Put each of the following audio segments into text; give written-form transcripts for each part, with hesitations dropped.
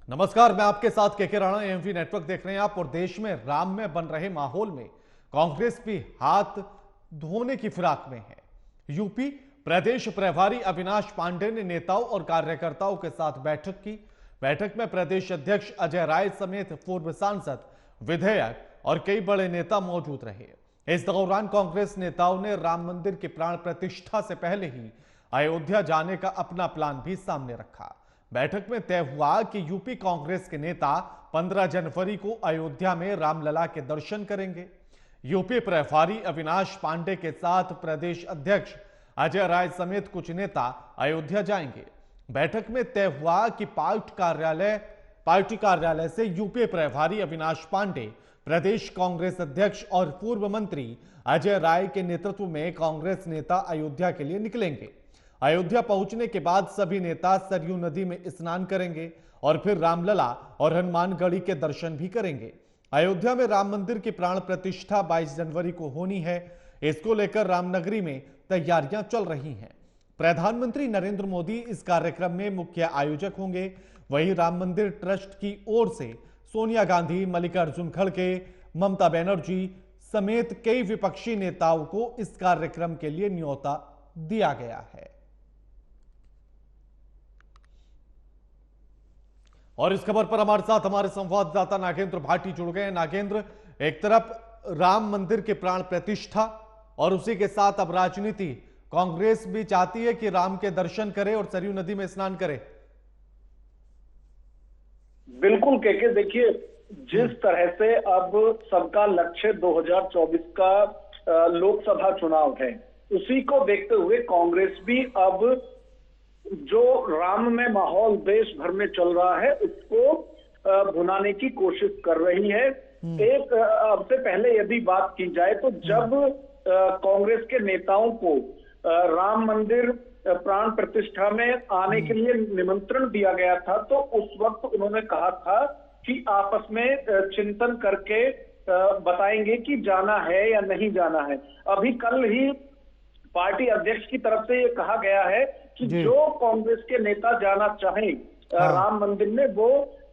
नमस्कार, मैं आपके साथ केके राणा। एएमवी नेटवर्क देख रहे हैं आप। और देश में राम में बन रहे माहौल में कांग्रेस भी हाथ धोने की फिराक में है। यूपी प्रदेश प्रभारी अविनाश पांडे ने नेताओं और कार्यकर्ताओं के साथ बैठक की। बैठक में प्रदेश अध्यक्ष अजय राय समेत पूर्व सांसद, विधायक और कई बड़े नेता मौजूद रहे। इस दौरान कांग्रेस नेताओं ने राम मंदिर की प्राण प्रतिष्ठा से पहले ही अयोध्या जाने का अपना प्लान भी सामने रखा। बैठक में तय हुआ कि यूपी कांग्रेस के नेता 15 जनवरी को अयोध्या में रामलला के दर्शन करेंगे। यूपी प्रभारी अविनाश पांडे के साथ प्रदेश अध्यक्ष अजय राय समेत कुछ नेता अयोध्या जाएंगे। बैठक में तय हुआ कि पार्टी कार्यालय से यूपी प्रभारी अविनाश पांडे, प्रदेश कांग्रेस अध्यक्ष और पूर्व मंत्री अजय राय के नेतृत्व में कांग्रेस नेता अयोध्या के लिए निकलेंगे। अयोध्या पहुंचने के बाद सभी नेता सरयू नदी में स्नान करेंगे और फिर रामलला और हनुमानगढ़ी के दर्शन भी करेंगे। अयोध्या में राम मंदिर की प्राण प्रतिष्ठा 22 जनवरी को होनी है। इसको लेकर रामनगरी में तैयारियां चल रही हैं। प्रधानमंत्री नरेंद्र मोदी इस कार्यक्रम में मुख्य आयोजक होंगे। वहीं राम मंदिर ट्रस्ट की ओर से सोनिया गांधी, मल्लिकार्जुन खड़गे, ममता बनर्जी समेत कई विपक्षी नेताओं को इस कार्यक्रम के लिए न्योता दिया गया है। और इस खबर पर हमारे साथ हमारे संवाददाता नागेंद्र भाटी जुड़ गए हैं। नागेंद्र, एक तरफ राम मंदिर की प्राण प्रतिष्ठा और उसी के साथ अब राजनीति, कांग्रेस भी चाहती है कि राम के दर्शन करे और सरयू नदी में स्नान करे। बिल्कुल केके, देखिए जिस तरह से अब सबका लक्ष्य 2024 का लोकसभा चुनाव है, उसी को देखते हुए कांग्रेस भी अब जो राम में माहौल देश भर में चल रहा है उसको भुनाने की कोशिश कर रही है। एक अब से पहले यदि बात की जाए तो जब कांग्रेस के नेताओं को राम मंदिर प्राण प्रतिष्ठा में आने के लिए निमंत्रण दिया गया था, तो उस वक्त उन्होंने कहा था कि आपस में चिंतन करके बताएंगे कि जाना है या नहीं जाना है। अभी कल ही पार्टी अध्यक्ष की तरफ से ये कहा गया है कि जो कांग्रेस के नेता जाना चाहें राम मंदिर में, वो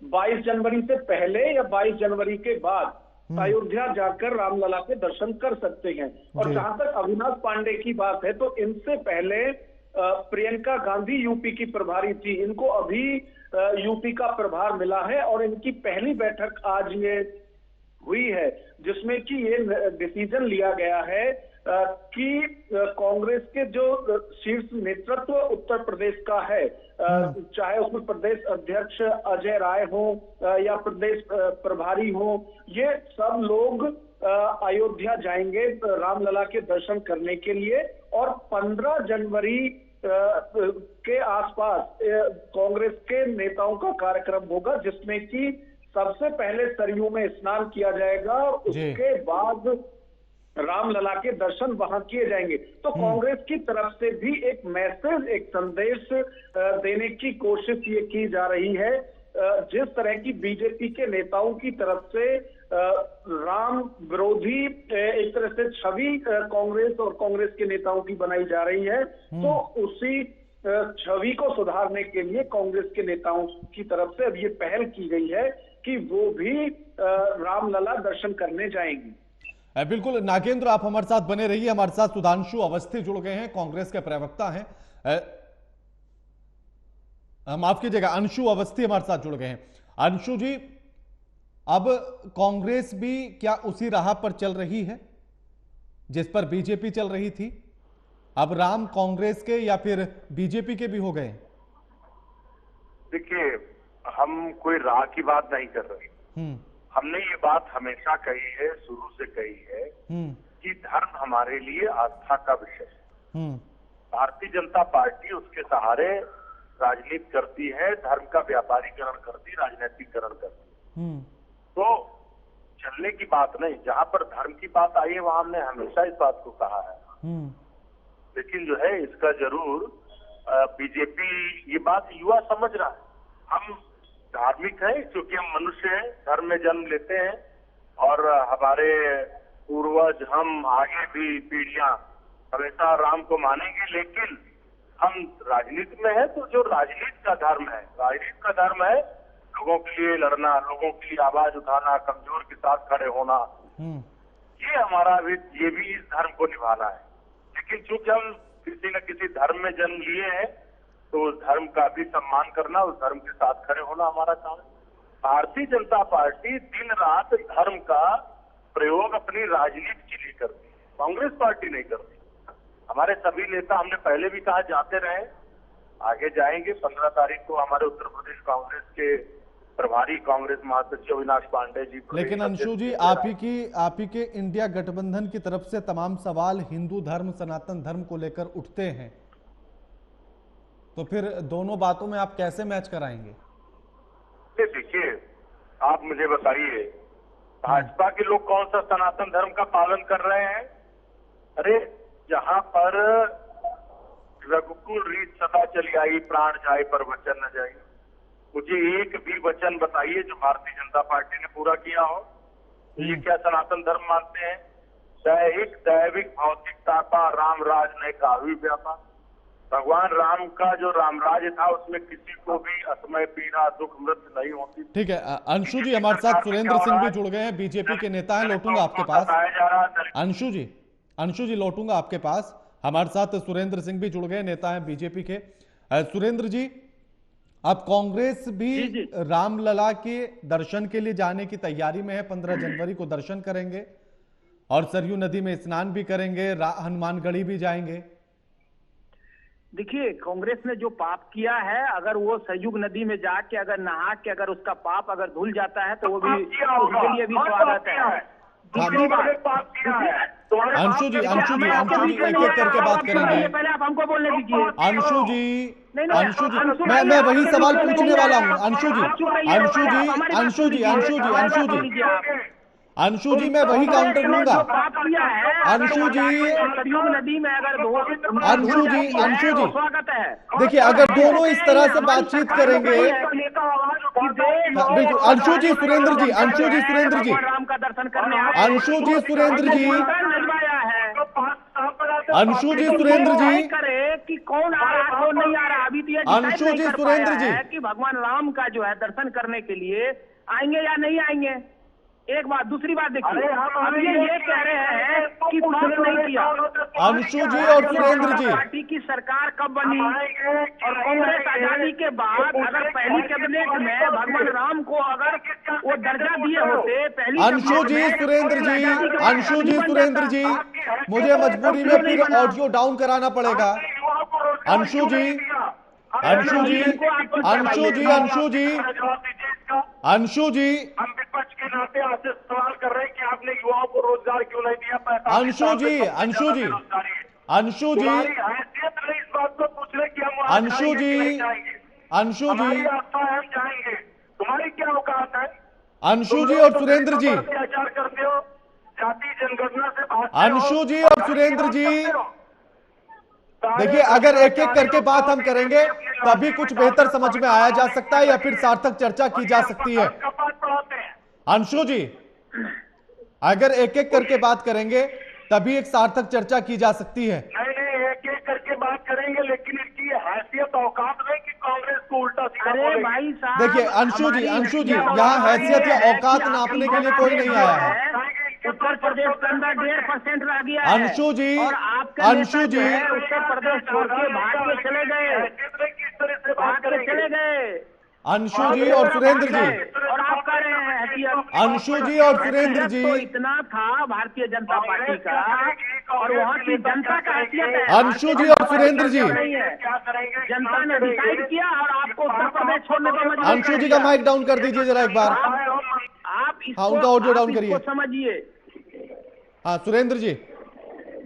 22 जनवरी से पहले या 22 जनवरी के बाद अयोध्या जाकर रामलला के दर्शन कर सकते हैं। और जहां तक अविनाश पांडे की बात है, तो इनसे पहले प्रियंका गांधी यूपी की प्रभारी थी। इनको अभी यूपी का प्रभार मिला है और इनकी पहली बैठक आज ये हुई है, जिसमें कि ये डिसीजन लिया गया है कि कांग्रेस के जो शीर्ष नेतृत्व उत्तर प्रदेश का है, चाहे उसमें प्रदेश अध्यक्ष अजय राय हो या प्रदेश प्रभारी हो, ये सब लोग अयोध्या जाएंगे रामलला के दर्शन करने के लिए। और 15 जनवरी के आसपास कांग्रेस के नेताओं का कार्यक्रम होगा, जिसमें कि सबसे पहले सरयू में स्नान किया जाएगा, उसके बाद रामलला के दर्शन वहां किए जाएंगे। तो कांग्रेस की तरफ से भी एक मैसेज, एक संदेश देने की कोशिश ये की जा रही है। जिस तरह की बीजेपी के नेताओं की तरफ से राम विरोधी एक तरह से छवि कांग्रेस और कांग्रेस के नेताओं की बनाई जा रही है, तो उसी छवि को सुधारने के लिए कांग्रेस के नेताओं की तरफ से अब ये पहल की गई है कि वो भी रामलला दर्शन करने जाएंगी। बिल्कुल नागेंद्र, आप हमारे साथ बने रहिए। हमारे साथ सुधांशु अवस्थी जुड़ गए हैं, कांग्रेस के प्रवक्ता हैं। माफ कीजिएगा, अंशु अवस्थी हमारे साथ जुड़ गए हैं। अंशु जी, अब कांग्रेस भी क्या उसी राह पर चल रही है जिस पर बीजेपी चल रही थी? अब राम कांग्रेस के या फिर बीजेपी के भी हो गए? देखिए, हम कोई राह की बात नहीं कर रहे। हमने ये बात हमेशा कही है, शुरू से कही है कि धर्म हमारे लिए आस्था का विषय है। भारतीय जनता पार्टी उसके सहारे राजनीति करती है, धर्म का व्यापारीकरण करती, राजनीतिकरण करती। तो चलने की बात नहीं, जहां पर धर्म की बात आई है वहां हमने हमेशा इस बात को कहा है। लेकिन जो है इसका जरूर बीजेपी ये बात युवा समझ रहा है। हम धार्मिक है क्योंकि हम मनुष्य हैं, धर्म में जन्म लेते हैं और हमारे पूर्वज, हम आगे भी पीढ़ियां हमेशा राम को मानेंगे। लेकिन हम राजनीति में है तो जो राजनीति का धर्म है, राजनीति का धर्म है लोगों के लिए लड़ना, लोगों की आवाज उठाना, कमजोर के साथ खड़े होना, ये हमारा भी, ये भी इस धर्म को निभाना है। लेकिन चूंकि हम किसी न किसी धर्म में जन्म लिए हैं, तो उस धर्म का भी सम्मान करना, उस धर्म के साथ खड़े होना हमारा काम है। भारतीय जनता पार्टी दिन रात धर्म का प्रयोग अपनी राजनीति के लिए करती है, कांग्रेस पार्टी नहीं करती। हमारे सभी नेता, हमने पहले भी कहा, जाते रहे, आगे जाएंगे। 15 तारीख को हमारे उत्तर प्रदेश कांग्रेस के प्रभारी कांग्रेस महासचिव अविनाश पांडे जी। लेकिन अंशु जी, आप ही के इंडिया गठबंधन की तरफ से तमाम सवाल हिंदू धर्म, सनातन धर्म को लेकर उठते हैं, तो फिर दोनों बातों में आप कैसे मैच कराएंगे? देखिए, आप मुझे बताइए, भाजपा के लोग कौन सा सनातन धर्म का पालन कर रहे हैं? अरे जहां पर रघुकुल रीत सदा चली आई, प्राण जाए पर वचन न जाए, मुझे एक भी वचन बताइए जो भारतीय जनता पार्टी ने पूरा किया हो। तो ये क्या सनातन धर्म मानते हैं? दैहिक दैविक भौतिकता का राम राज ने काव्य व्यापा। भगवान राम का जो रामराज था, उसमें किसी को भी असमय पीड़ा, दुख, मृत्यु नहीं होती। ठीक है अंशु जी, हमारे साथ सुरेंद्र सिंह भी जुड़ गए हैं, बीजेपी के नेता हैं, लौटूंगा आपके पास। अंशु जी लौटूंगा आपके पास। हमारे साथ सुरेंद्र सिंह भी जुड़ गए, नेता हैं बीजेपी के। सुरेंद्र जी, अब कांग्रेस भी रामलला के दर्शन के लिए जाने की तैयारी में है। 15 जनवरी को दर्शन करेंगे और सरयू नदी में स्नान भी करेंगे, हनुमानगढ़ी भी जाएंगे। देखिए, कांग्रेस ने जो पाप किया है, अगर वो सरयू नदी में जाके अगर नहा के अगर उसका पाप अगर धुल जाता है, तो वो भी उसके लिए भी स्वागत है। अंशु जी एक एक करके बात करेंगे। पहले आप हमको बोलने दीजिए। अंशु जी मैं वही सवाल पूछने वाला हूँ। अंशु जी मैं वही काउंटर लूंगा। अंशु जी देखिए, अगर दोनों इस तरह से बातचीत करेंगे, बिल्कुल। अंशु जी सुरेंद्र जी राम का दर्शन करने अंशु जी सुरेंद्र जी करे कि कौन आ रहा कौन नहीं आ रहा, अभी तो अंशु जी सुरेंद्र जी कि भगवान राम का जो है दर्शन करने के लिए आएंगे या नहीं आएंगे। एक बात, दूसरी बात देखिए, अब ये कह रहे हैं कि पाप नहीं किया। अंशु जी और सुरेंद्र जी, पार्टी की सरकार कब बनी और कांग्रेस आजादी के बाद अगर पहली कैबिनेट में भगवान राम को अगर वो दर्जा दिए होते, पहली अंशु जी सुरेंद्र जी मुझे मजबूरी में फिर ऑडियो डाउन कराना पड़ेगा। अंशु जी हम विपक्ष के नाते आपसे सवाल कर रहे हैं कि आपने युवाओं को रोजगार क्यों नहीं दिया? अंशु जी हैसियत नहीं इस बात को पूछ रहे कि हम अंशु जी हम जाएंगे, तुम्हारी क्या औकात है? अंशु जी और सुरेंद्र जी, अत्याचार करते हो, जाति जनगणना से अंशु जी और सुरेंद्र जी, देखिए अगर एक एक करके बात हम करेंगे तभी कुछ बेहतर समझ में आया जा सकता है या फिर सार्थक चर्चा की जा सकती है। अंशु जी, अगर एक एक करके बात करेंगे तभी एक सार्थक चर्चा की जा सकती है। नहीं, एक एक करके बात करेंगे, लेकिन इसकी हैसियत औकात नहीं कि कांग्रेस को उल्टा सीधा बोले। भाई साहब, देखिए अंशु जी यहाँ हैसियत या औकात नापने के लिए कोई नहीं आया है। उत्तर प्रदेश के अंदर 1.5% रह गया है। अंशु जी उत्तर प्रदेश छोड़ के भाग के चले गए। अंशु जी और सुरेंद्र जी, और आप कह रहे हैं हैसियत। अंशु जी और सुरेंद्र जी, तो इतना था भारतीय जनता पार्टी का और वहाँ की जनता का हैसियत है। अंशु जी और सुरेंद्र जी, जनता ने डिसाइड किया और आपको उत्तर प्रदेश छोड़ने को मजबूर। अंशु जी का माइक डाउन कर दीजिए जरा एक बार। आप उनका ऑडियो डाउन करिए, समझिए। हाँ सुरेंद्र जी,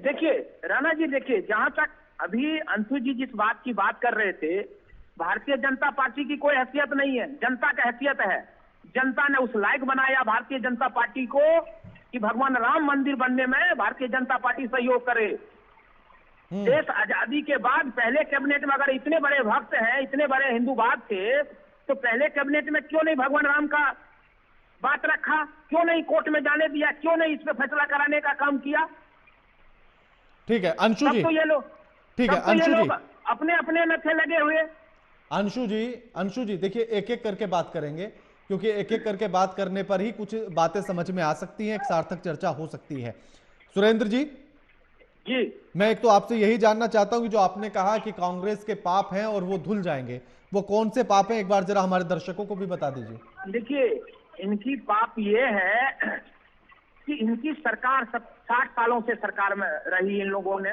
देखिए राणा जी, देखिए जहां तक अभी अंशु जी जिस बात की बात कर रहे थे, भारतीय जनता पार्टी की कोई हैसियत नहीं है, जनता का हैसियत है। जनता ने उस लायक बनाया भारतीय जनता पार्टी को कि भगवान राम मंदिर बनने में भारतीय जनता पार्टी सहयोग करे। देश आजादी के बाद पहले कैबिनेट में अगर इतने बड़े भक्त हैं, इतने बड़े हिंदूवाद थे, तो पहले कैबिनेट में क्यों नहीं भगवान राम का बात रखा? क्यों नहीं कोर्ट में जाने दिया? क्यों नहीं इस पे फैसला कराने का काम किया? ठीक है अंशु जी, तो ये लोग ठीक है अंशु जी, अपने अपने में थे लगे हुए। अंशु जी देखिए, एक एक करके बात करेंगे, क्योंकि एक एक करके बात करने पर ही कुछ बातें समझ में आ सकती हैं, एक सार्थक चर्चा हो सकती है। सुरेंद्र जी, मैं एक तो आपसे यही जानना चाहता हूं कि जो आपने कहा कि कांग्रेस के पाप हैं और वो धुल जाएंगे, वो कौन से पाप हैं, एक बार जरा हमारे दर्शकों को भी बता दीजिए। देखिए, इनकी पाप ये है कि इनकी सरकार 60 सालों से सरकार में रही। इन लोगों ने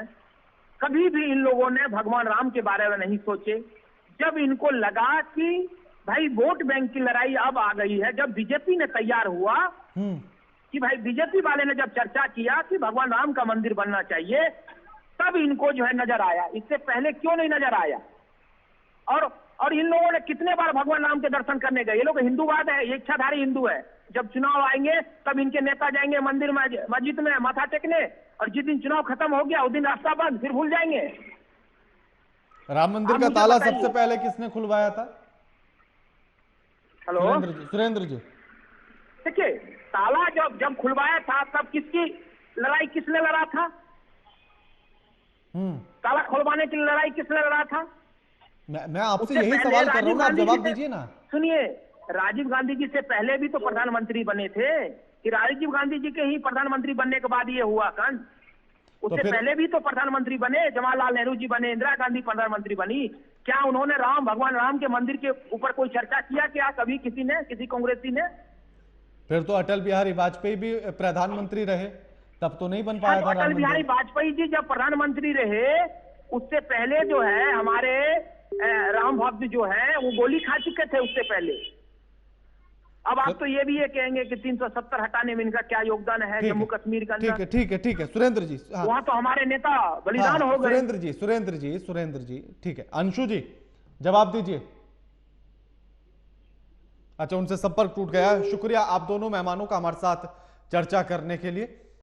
कभी भी इन लोगों ने भगवान राम के बारे में नहीं सोचे। जब इनको लगा कि भाई वोट बैंक की लड़ाई अब आ गई है, जब बीजेपी ने तैयार हुआ कि भाई बीजेपी वाले ने जब चर्चा किया कि भगवान राम का मंदिर बनना चाहिए, तब इनको जो है नजर आया। इससे पहले क्यों नहीं नजर आया? और इन लोगों ने कितने बार भगवान राम के दर्शन करने गए? ये लोग हिंदूवाद है, ये इच्छाधारी हिंदू है। जब चुनाव आएंगे तब इनके नेता जाएंगे मंदिर मस्जिद में माथा टेकने, और जिस दिन चुनाव खत्म हो गया उस दिन रास्ता बंद, फिर भूल जाएंगे। राम मंदिर का ताला सबसे पहले किसने खुलवाया था? हेलो सुरेंद्र जी, देखिए, ताला जब खुलवाया था तब किसकी लड़ाई किसने लड़ा था? ताला खुलवाने की लड़ाई किसने लड़ा था? मैं आपसे यही सवाल कर रहा हूं, आप जवाब दीजिए ना। सुनिए, राजीव गांधी जी से पहले भी तो प्रधानमंत्री बने थे, कि राजीव गांधी जी के ही प्रधानमंत्री बनने के बाद ये हुआ कांड? उससे पहले भी तो प्रधानमंत्री बने, जवाहरलाल नेहरू जी बने, इंदिरा गांधी प्रधानमंत्री बनी। क्या उन्होंने भगवान राम के मंदिर के ऊपर कोई चर्चा किया क्या कभी किसी कांग्रेसी ने? फिर तो अटल बिहारी वाजपेयी भी प्रधानमंत्री रहे, तब तो नहीं बन पाया था। अटल बिहारी वाजपेयी जी जब प्रधानमंत्री रहे, उससे पहले जो है हमारे राम भक्त जो है वो गोली खा चुके थे उससे पहले। अब आप तो ये भी ये कहेंगे कि 370 हटाने में इनका क्या योगदान है जम्मू कश्मीर का? ठीक है सुरेंद्र जी, वहां तो हमारे नेता बलिदान हो गए। सुरेंद्र जी ठीक है। अंशु जी जवाब दीजिए। अच्छा, उनसे संपर्क टूट गया। शुक्रिया आप दोनों मेहमानों का हमारे साथ चर्चा करने के लिए।